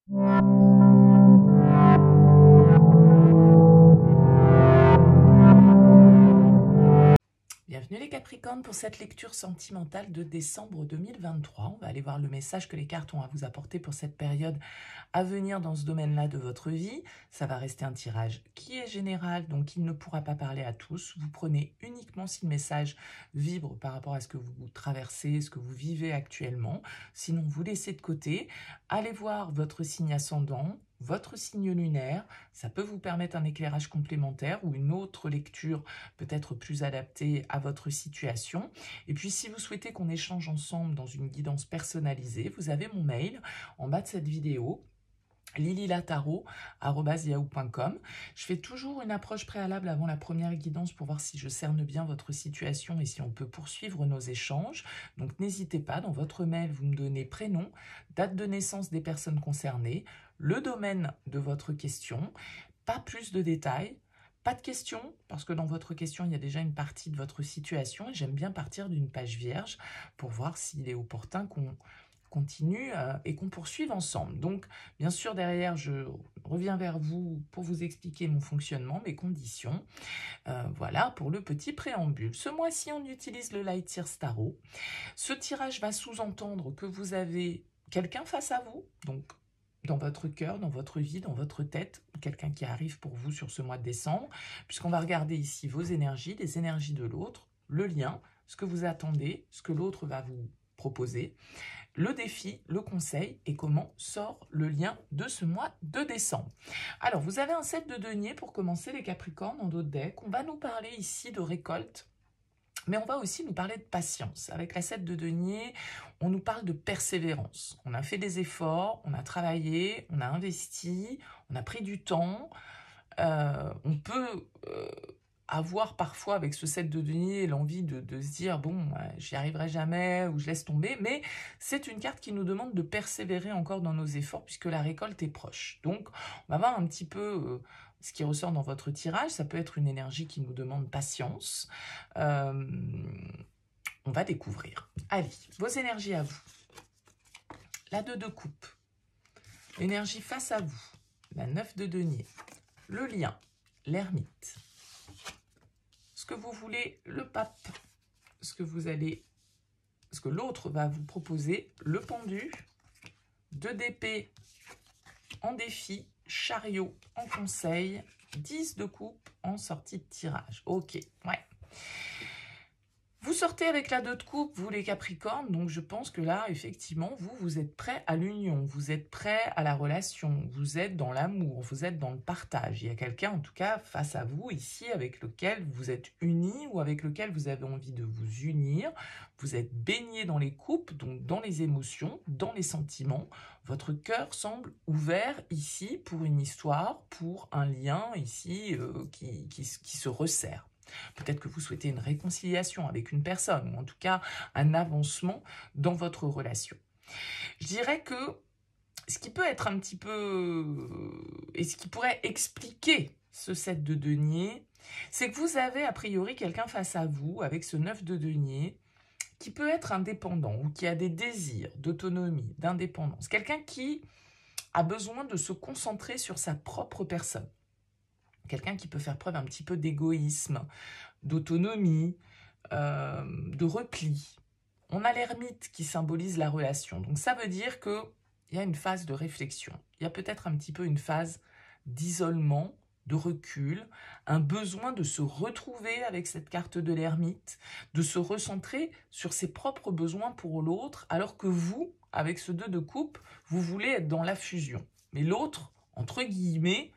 Bienvenue les Capricornes pour cette lecture sentimentale de décembre 2023. On va aller voir le message que les cartes ont à vous apporter pour cette période à venir dans ce domaine-là de votre vie. Ça va rester un tirage qui est général, donc il ne pourra pas parler à tous. Vous prenez uniquement si le message vibre par rapport à ce que vous traversez, ce que vous vivez actuellement. Sinon, vous laissez de côté. Allez voir votre signe ascendant, votre signe lunaire, ça peut vous permettre un éclairage complémentaire ou une autre lecture peut-être plus adaptée à votre situation. Et puis si vous souhaitez qu'on échange ensemble dans une guidance personnalisée, vous avez mon mail en bas de cette vidéo, lililataro@yahoo.com. Je fais toujours une approche préalable avant la première guidance pour voir si je cerne bien votre situation et si on peut poursuivre nos échanges. Donc n'hésitez pas, dans votre mail, vous me donnez prénom, date de naissance des personnes concernées, le domaine de votre question, pas plus de détails, pas de questions, parce que dans votre question, il y a déjà une partie de votre situation et j'aime bien partir d'une page vierge pour voir s'il est opportun qu'on continue et qu'on poursuive ensemble. Donc, bien sûr, derrière, je reviens vers vous pour vous expliquer mon fonctionnement, mes conditions. Voilà pour le petit préambule. Ce mois-ci, on utilise le Light Year Tarot. Ce tirage va sous-entendre que vous avez quelqu'un face à vous, donc dans votre cœur, dans votre vie, dans votre tête, quelqu'un qui arrive pour vous sur ce mois de décembre, puisqu'on va regarder ici vos énergies, les énergies de l'autre, le lien, ce que vous attendez, ce que l'autre va vous proposer, le défi, le conseil et comment sort le lien de ce mois de décembre. Alors, vous avez un set de deniers pour commencer les Capricornes en dos de deck. On va nous parler ici de récolte, mais on va aussi nous parler de patience. Avec la 7 de denier, on nous parle de persévérance. On a fait des efforts, on a travaillé, on a investi, on a pris du temps. On peut avoir parfois avec ce 7 de denier l'envie de se dire « bon, j'y arriverai jamais » ou « je laisse tomber », mais c'est une carte qui nous demande de persévérer encore dans nos efforts puisque la récolte est proche. Donc, on va voir un petit peu ce qui ressort dans votre tirage. Ça peut être une énergie qui nous demande patience. On va découvrir. Allez, vos énergies à vous. La 2 de coupe. L'énergie face à vous. La 9 de denier. Le lien. L'ermite. Ce que vous voulez, le pape. Ce que l'autre va vous proposer, le pendu. 2 d'épée en défi. Chariot en conseil. 10 de coupe en sortie de tirage. Ok, ouais. Vous sortez avec la 2 de coupe, vous les Capricornes, donc je pense que là, effectivement, vous êtes prêts à l'union, vous êtes prêts à la relation, vous êtes dans l'amour, vous êtes dans le partage. Il y a quelqu'un, en tout cas, face à vous, ici, avec lequel vous êtes unis ou avec lequel vous avez envie de vous unir. Vous êtes baigné dans les coupes, donc dans les émotions, dans les sentiments. Votre cœur semble ouvert ici pour une histoire, pour un lien ici qui se resserre. Peut-être que vous souhaitez une réconciliation avec une personne, ou en tout cas un avancement dans votre relation. Je dirais que ce qui peut être un petit peu, et ce qui pourrait expliquer ce 7 de denier, c'est que vous avez a priori quelqu'un face à vous, avec ce 9 de denier, qui peut être indépendant, ou qui a des désirs d'autonomie, d'indépendance. Quelqu'un qui a besoin de se concentrer sur sa propre personne. Quelqu'un qui peut faire preuve un petit peu d'égoïsme, d'autonomie, de repli. On a l'ermite qui symbolise la relation. Donc ça veut dire qu'il y a une phase de réflexion. Il y a peut-être un petit peu une phase d'isolement, de recul, un besoin de se retrouver avec cette carte de l'ermite, de se recentrer sur ses propres besoins pour l'autre, alors que vous, avec ce 2 de coupe, vous voulez être dans la fusion. Mais l'autre, entre guillemets,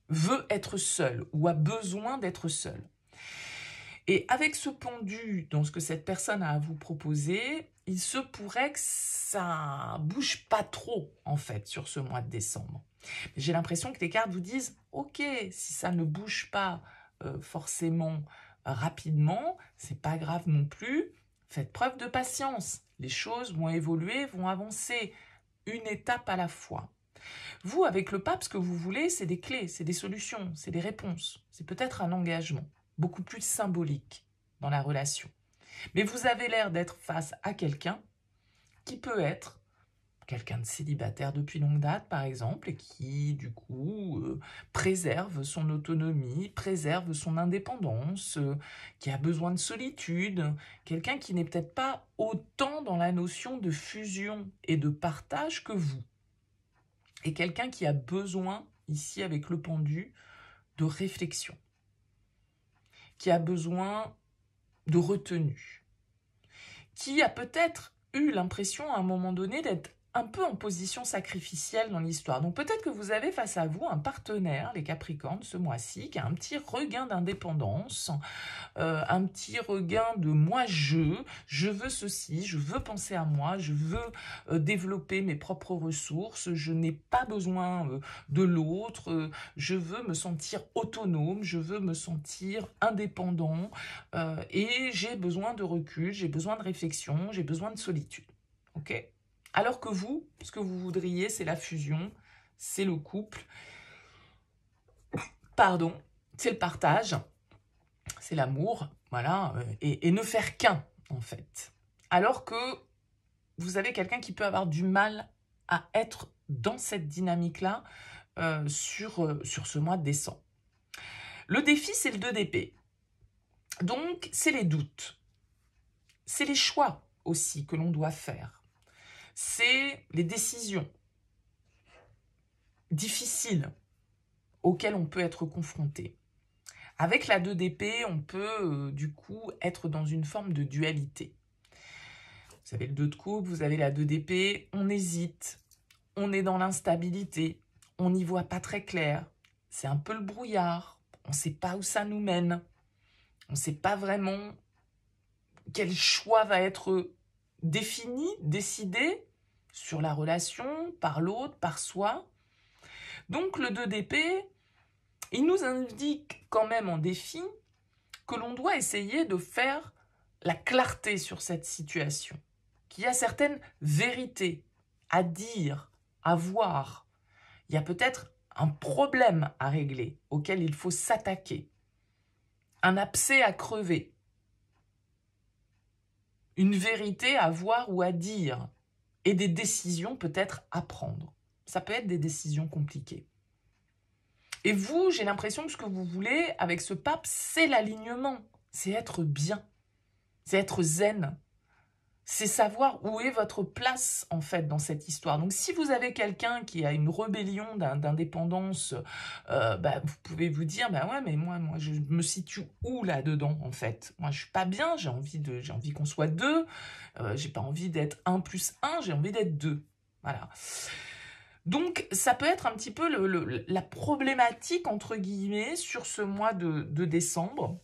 veut être seul ou a besoin d'être seul. Et avec ce pendu, dans ce que cette personne a à vous proposer, il se pourrait que ça bouge pas trop, en fait, sur ce mois de décembre. J'ai l'impression que les cartes vous disent, ok, si ça ne bouge pas forcément rapidement, c'est pas grave non plus, faites preuve de patience. Les choses vont évoluer, vont avancer, une étape à la fois. Vous, avec le pape, ce que vous voulez, c'est des clés, c'est des solutions, c'est des réponses. C'est peut-être un engagement, beaucoup plus symbolique dans la relation. Mais vous avez l'air d'être face à quelqu'un qui peut être quelqu'un de célibataire depuis longue date, par exemple, et qui, du coup, préserve son autonomie, préserve son indépendance, qui a besoin de solitude, quelqu'un qui n'est peut-être pas autant dans la notion de fusion et de partage que vous, et quelqu'un qui a besoin, ici avec le pendu, de réflexion, qui a besoin de retenue, qui a peut-être eu l'impression à un moment donné d'être un peu en position sacrificielle dans l'histoire. Donc peut-être que vous avez face à vous un partenaire, les Capricornes, ce mois-ci, qui a un petit regain d'indépendance, un petit regain de moi je veux ceci, je veux penser à moi, je veux développer mes propres ressources, je n'ai pas besoin de l'autre, je veux me sentir autonome, je veux me sentir indépendant et j'ai besoin de recul, j'ai besoin de réflexion, j'ai besoin de solitude. Ok ? Alors que vous, ce que vous voudriez, c'est la fusion, c'est le couple, pardon, c'est le partage, c'est l'amour, voilà, et ne faire qu'un, en fait. Alors que vous avez quelqu'un qui peut avoir du mal à être dans cette dynamique-là sur ce mois de décembre. Le défi, c'est le 2 d'épée. Donc, c'est les doutes. C'est les choix aussi que l'on doit faire. C'est les décisions difficiles auxquelles on peut être confronté. Avec la 2 d'épée, on peut du coup être dans une forme de dualité. Vous avez le 2 de coupe, vous avez la 2 d'épée, on hésite, on est dans l'instabilité, on n'y voit pas très clair, c'est un peu le brouillard, on ne sait pas où ça nous mène, on ne sait pas vraiment quel choix va être défini, décidé sur la relation, par l'autre, par soi. Donc le 2 d'épée, il nous indique quand même en défi que l'on doit essayer de faire la clarté sur cette situation, qu'il y a certaines vérités à dire, à voir. Il y a peut-être un problème à régler auquel il faut s'attaquer, un abcès à crever, une vérité à voir ou à dire, et des décisions peut-être à prendre. Ça peut être des décisions compliquées. Et vous, j'ai l'impression que ce que vous voulez avec ce pape, c'est l'alignement, c'est être bien, c'est être zen, c'est savoir où est votre place en fait dans cette histoire. Donc si vous avez quelqu'un qui a une rébellion d'indépendance, vous pouvez vous dire, ouais, mais moi je me situe où là-dedans en fait? Moi je suis pas bien, j'ai envie qu'on soit deux, j'ai pas envie d'être 1 plus 1, j'ai envie d'être 2. Voilà. Donc, ça peut être un petit peu la problématique, entre guillemets, sur ce mois de décembre.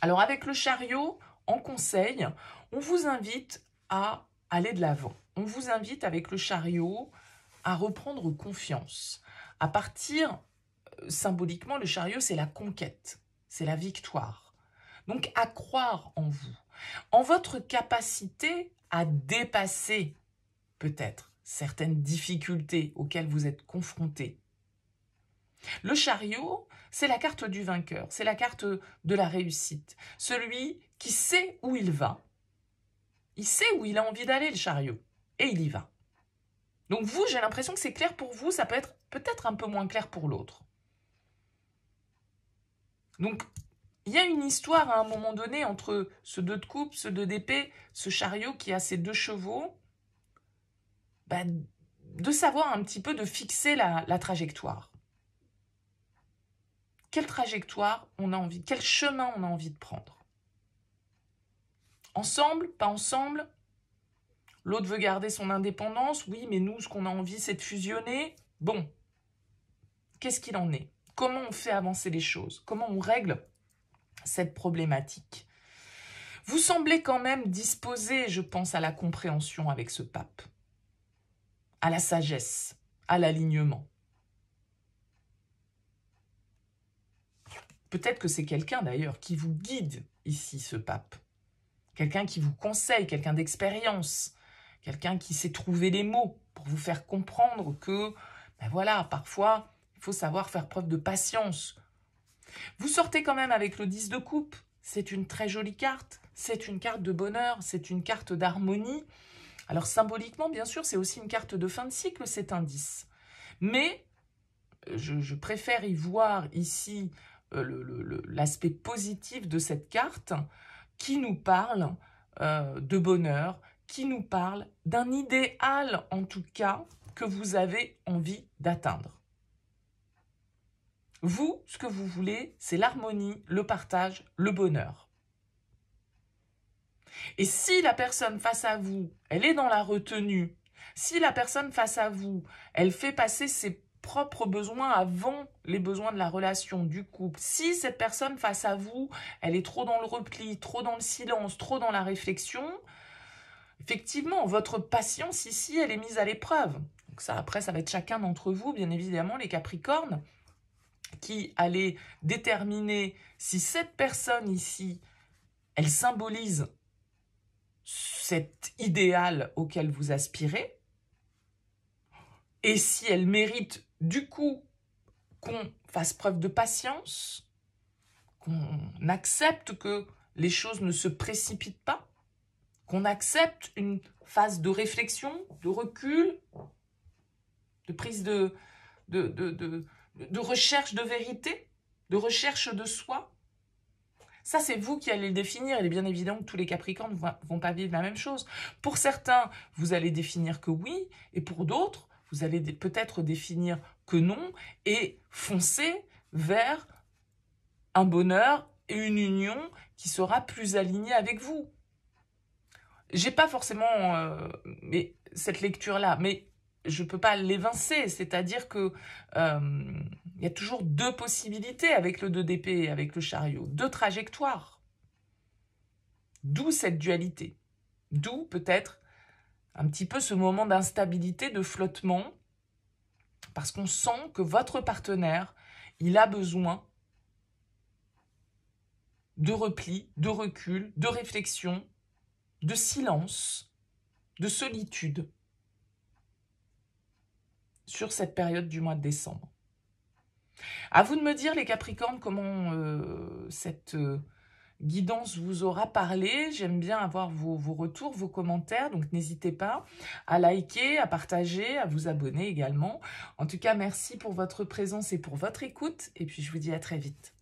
Alors, avec le chariot, en conseil, on vous invite à aller de l'avant. On vous invite, avec le chariot, à reprendre confiance. À partir, symboliquement, le chariot, c'est la conquête, c'est la victoire. Donc, à croire en vous, en votre capacité à dépasser, peut-être, certaines difficultés auxquelles vous êtes confrontés. Le chariot, c'est la carte du vainqueur, c'est la carte de la réussite. Celui qui sait où il va, il sait où il a envie d'aller, le chariot, et il y va. Donc vous, j'ai l'impression que c'est clair pour vous, ça peut être peut-être un peu moins clair pour l'autre. Donc, il y a une histoire à un moment donné entre ce 2 de coupe, ce 2 d'épée, ce chariot qui a ses 2 chevaux, de savoir un petit peu, de fixer la trajectoire. Quelle trajectoire on a envie, quel chemin on a envie de prendre. Ensemble, pas ensemble. L'autre veut garder son indépendance. Oui, mais nous, ce qu'on a envie, c'est de fusionner. Bon, qu'est-ce qu'il en est? Comment on fait avancer les choses? Comment on règle cette problématique? Vous semblez quand même disposé, je pense, à la compréhension avec ce pape, à la sagesse, à l'alignement. Peut-être que c'est quelqu'un d'ailleurs qui vous guide ici, ce pape. Quelqu'un qui vous conseille, quelqu'un d'expérience, quelqu'un qui sait trouver les mots pour vous faire comprendre que, voilà, parfois, il faut savoir faire preuve de patience. Vous sortez quand même avec le 10 de coupe. C'est une très jolie carte. C'est une carte de bonheur, c'est une carte d'harmonie. Alors symboliquement, bien sûr, c'est aussi une carte de fin de cycle, cet indice. Mais je préfère y voir ici l'aspect positif de cette carte qui nous parle de bonheur, qui nous parle d'un idéal, en tout cas, que vous avez envie d'atteindre. Vous, ce que vous voulez, c'est l'harmonie, le partage, le bonheur. Et si la personne face à vous, elle est dans la retenue, si la personne face à vous, elle fait passer ses propres besoins avant les besoins de la relation, du couple, si cette personne face à vous, elle est trop dans le repli, trop dans le silence, trop dans la réflexion, effectivement, votre patience ici, elle est mise à l'épreuve. Donc ça, après, ça va être chacun d'entre vous, bien évidemment, les Capricornes, qui allez déterminer si cette personne ici, elle symbolise cet idéal auquel vous aspirez, et si elle mérite du coup qu'on fasse preuve de patience, qu'on accepte que les choses ne se précipitent pas, qu'on accepte une phase de réflexion, de recul, de prise de recherche de vérité, de recherche de soi. Ça, c'est vous qui allez le définir. Il est bien évident que tous les Capricornes ne vont pas vivre la même chose. Pour certains, vous allez définir que oui, et pour d'autres, vous allez peut-être définir que non, et foncer vers un bonheur et une union qui sera plus alignée avec vous. J'ai pas forcément cette lecture-là, mais je peux pas l'évincer, c'est-à-dire que y a toujours deux possibilités avec le 2 d'épée, avec le chariot, deux trajectoires. D'où cette dualité, d'où peut-être un petit peu ce moment d'instabilité, de flottement, parce qu'on sent que votre partenaire, il a besoin de repli, de recul, de réflexion, de silence, de solitude sur cette période du mois de décembre. À vous de me dire, les Capricornes, comment cette guidance vous aura parlé. J'aime bien avoir vos retours, vos commentaires, donc n'hésitez pas à liker, à partager, à vous abonner également. En tout cas, merci pour votre présence et pour votre écoute, et puis je vous dis à très vite.